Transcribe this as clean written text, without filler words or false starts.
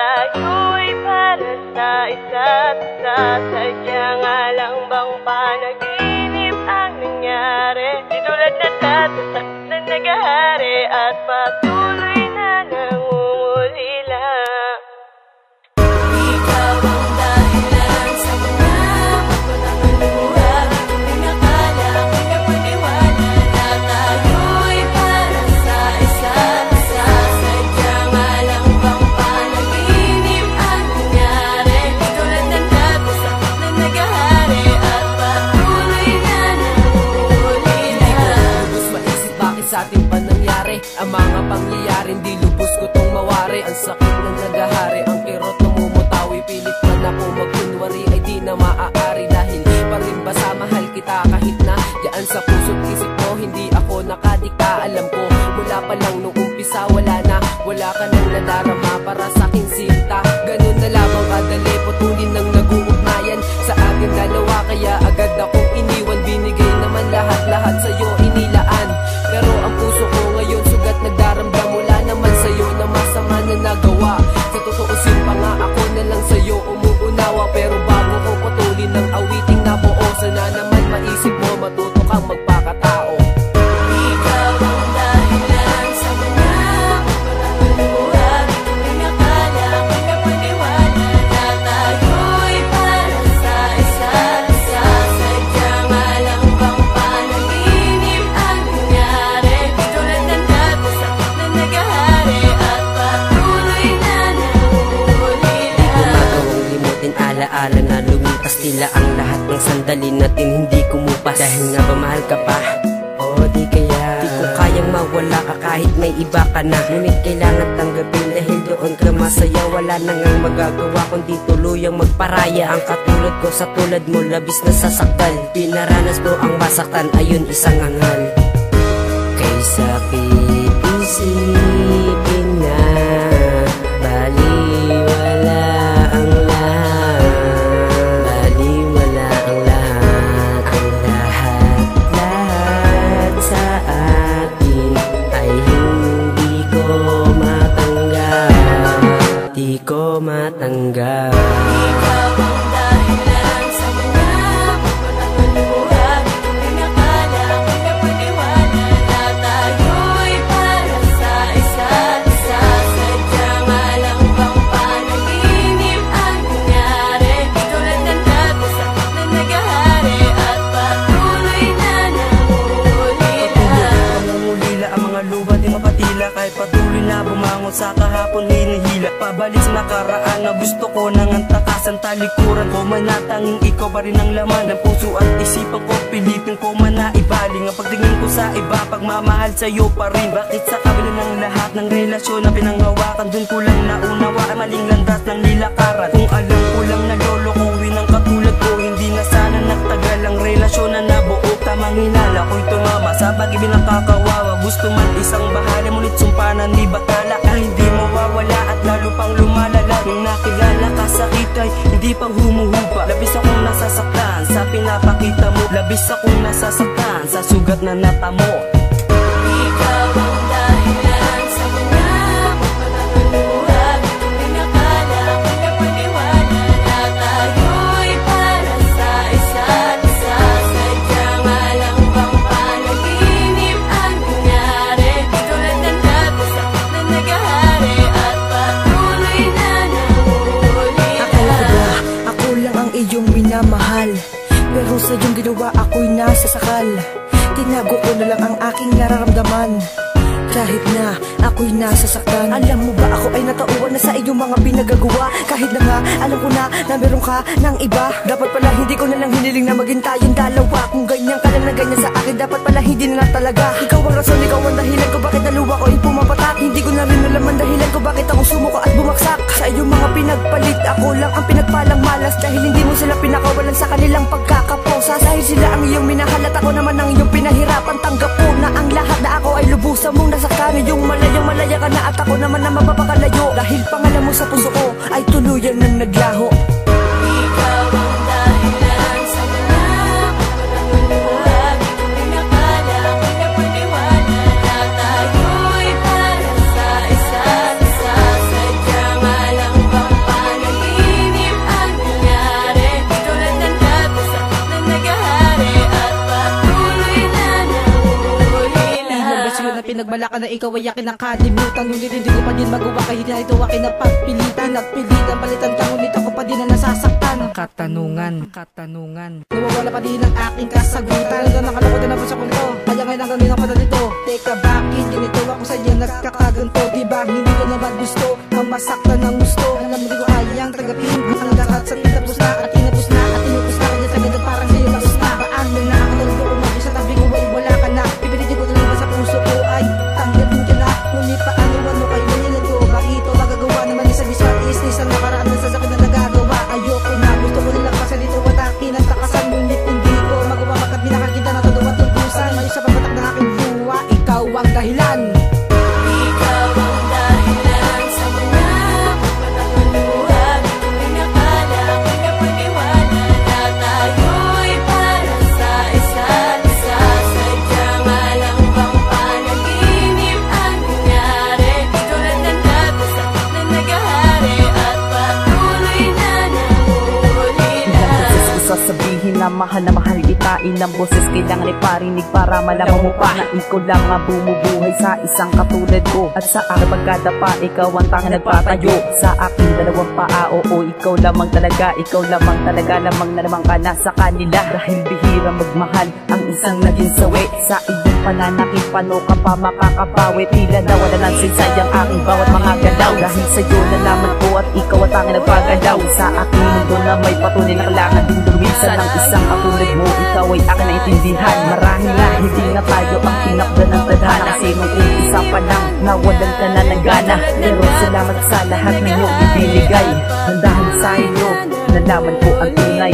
tayo'y para sa isa't isa. Sadya nga lang bang panaginip ang nangyari? Di tulad na dati na naghahari at patuloy na nangungulila. Ikaw ang dahilan sa mga pagkakaluhan. Pinakala ako'y napaniwala na tayo'y para sa isa't isa. Sadya nga lang bang panaginip ang nangyari? Di tulad ng dati na naghahari at patuloy na nangungulila. Lubos maisip bakit sa atin pa nangyari ang mga pangyayaring di lubos ko tong mawari. Ang sakit ng nagahari, ang kirot namumutawi. Pilit man ako magkunwari ay di na maaari. Dahil pa rin ba sa mahal kita kahit na diyan sa puso't isip mo hindi ako nakadikta. Alam ko mula pa lang nung umpisa wala ka nang nadarama para sa aking sinta. Ganun na lamang kadali putulin ng nag-uugnayan sa ating dalawa. Kaya agad akong iniwan, binigay naman lahat sa'yo inilaan. Pero ang puso ko ngayon sugat nagdaramdam. Wala naman sa'yo na masama na nagawa. Sa tutuusin pa nga ako na lang sa'yo umuunawa. Pero bago ko putulin ng awiting nabuo, sana naman maisip mo matuto kang magpakatao. Ikaw ang dahilan sa mga pagkakaluhan. Pinakala ako'y napaniwala na tayo'y para sa isa't isa. Sadya nga lang bang panaginip ang nangyari? Di tulad ng dati na naghahari at patuloy na nangungulila. Gumagawang limutin alaala na lumipas. Tila ang lahat ng sandali natin hindi kumupas. Dahil nga ba mahal ka pa? O di kaya di ko kayang mawala ka kahit may iba ka na. Ngunit kailangan tanggapin dahil doon ka masaya. Wala na ngang magagawa kundi tuluyang magparaya. Ang katulad ko sa tulad mo labis na sasaktan. Pinaranas mo ang masaktan, ayun isang anghal. Kaysa isipin na baliwala ang lahat. Baliwala ang lahat. Ang lahat sa atin ay hindi ko matanggap. Di ko matanggap. Ikaw ang dahilan sa mga pagkakaluhan. Pinakala ako'y napaniwala na tayo'y para sa isa't isa. Sadya nga lang bang panaginip ang nangyari? Di tulad ng dati na naghahari at patuloy na nangungulila. Pangungulila ang mga luha di mapatila. Kahit patuloy na bumangon sa kahapon hinihila. Pabalik sa nakaraan na gusto ko nang antakasan. Talikuran ko man natanging ikaw pa rin ang laman ng puso at isipan ko. Pilitin ko man na ibaling ang pagtingin ko sa iba. Pagmamahal sa'yo pa rin. Bakit sa kabila ng lahat ng relasyon na pinanghawakan, dun ko lang naunawa ang maling landas ng nilakaran. Kung alam ko lang na lolokohin ang katulad ko, hindi na sana nagtagal ang relasyon na nabuo. Tamang hinala ko'y tumama sa pag-ibig ng kakawawa. Gusto man isang bahala, ngunit sumpanan di batala na hindi mawawala at lalo pang lumalala. Nung nakilala ka sakit ay hindi pa humuhupa. Labis akong nasasaktan sa pinapakita mo. Labis akong nasasaktan sa sugat na natamo. Ikaw ang dahilan sa mga pagkakaluhan. Pinakala ako'y napaniwala na tayo'y para sa isa't isa. Sadya nga lang bang panaginip ang nangyari? Di tulad ng dati na naghahari at patuloy na nangungulila. Akala ko ba ako lang ang iyong minamahal? Pero sa iyong ginawa ako'y nasasakal. Tinago ko na lang ang aking nararamdaman. Kahit na ako'y nasasaktan. Alam mo ba ako ay natauhan na sa iyong mga pinagagawa? Kahit na nga alam ko na meron ka ng iba. Dapat pala hindi ko na lang hiniling na maging tayong dalawa. Kung ganyan ka lang na ganyan sa akin, dapat pala hindi na talaga. Ikaw ang rason, ikaw ang dahilan ko bakit naluwa ko ay pumapatak. Hindi ko na rin alam ang dahilan ko bakit ako sumuko at bumagsak. Sa iyong mga pinagpalit, ako lang ang pinagpalang malas. Dahil hindi mo sila pinakawalan sa kanilang pagkakaposa. Dahil sila ang iyong minahal at ako naman ang iyong pinahirapan. Tanggap ko na ang lahat na ako ay lubusan mong nasaktan. Yung malaya ka na at ako naman na mapapakalayo. Dahil pangalan mo sa puso ko ay tuluyan ng naglaho. Ikaw ang dahilan sa mga pagkakaluhan. Pinakala ako'y napaniwala na tayo'y para sa isa't isa. Sadya nga lang ba Nagsimula ka na ikaw ay akin nakalimutan, ngunit hindi ko pa din magawa kahit na ito akin napagpilitan. Nagpilitan palitan ka, ngunit ako pa din na nasasaktan. Katanungan nawawala pa din ang aking kasagutan. Hanggang nakalako na naman sa kunto, kaya ngayon hanggang din ako na dito. Teka, bakit ganito ako sa iyo nagkakaganto? Diba hindi ko naman gusto ang masaktan ng gusto? Alam mo di ko kayang tagapin ang lahat sa tinapos na at inapos na at inupos na. Kaya sa ganda parang sa'yo lakas na. Paano na ako talaga umagi sa tabi ko ay wala ka na. Pipilitin ko talaga sa puso ko ay tanggapin ka na. Ngunit paano kayo ganyan ko? Bakit ito magagawa naman isa di sa isnis ang nakaraan na sa sakit na nagagawa? Ayoko na, gusto ko nilang pasalito at akin ang takasan. Ngunit hindi ko magawa pagkat minakal kita na todo at tutusan. May sa papatak ng aking buwa, ikaw ang dahilan. Ikaw ang dahilan sa mga pagpapatuluha. Di ko pinakala, pinapaniwala na tayo'y para sa isa't isa. Sadya nga lang bang panaginip ang nangyari? Di tulad ng dati, sakit na nagahari at patuloy na nangulila. Sasabihin na mahal kita. Ilang boses kailangan iparinig para malaman mo pa na ikaw lang ang bumubuhay sa isang katulad ko. At sa aking pagkadapa, ikaw ang tanging nagpatayo sa aking dalawang paa. Oo, ikaw lamang talaga lamang na naman ka na sa kanila. Dahil bihira magmahal ang isang naging sawi. Sa iyong pananakit, paano ka pa makakabawi? Tila nawala ng sinsay ang aking bawat mga galaw. Dahil sa'yo nalaman ko at ikaw ang tanging nagpagalaw sa aking mundo na may patunay na kailangan din durwisan ng isang katulad mo. Ikaw ay akin naintindihan. Marahil na hindi na tayo ang tinakda ng tadhana, kasi nung umpisa pa lang nawalan ka na ng gana. Pero salamat sa lahat na iyong ibinigay. Dahil sa inyo nalaman ko ang tunay.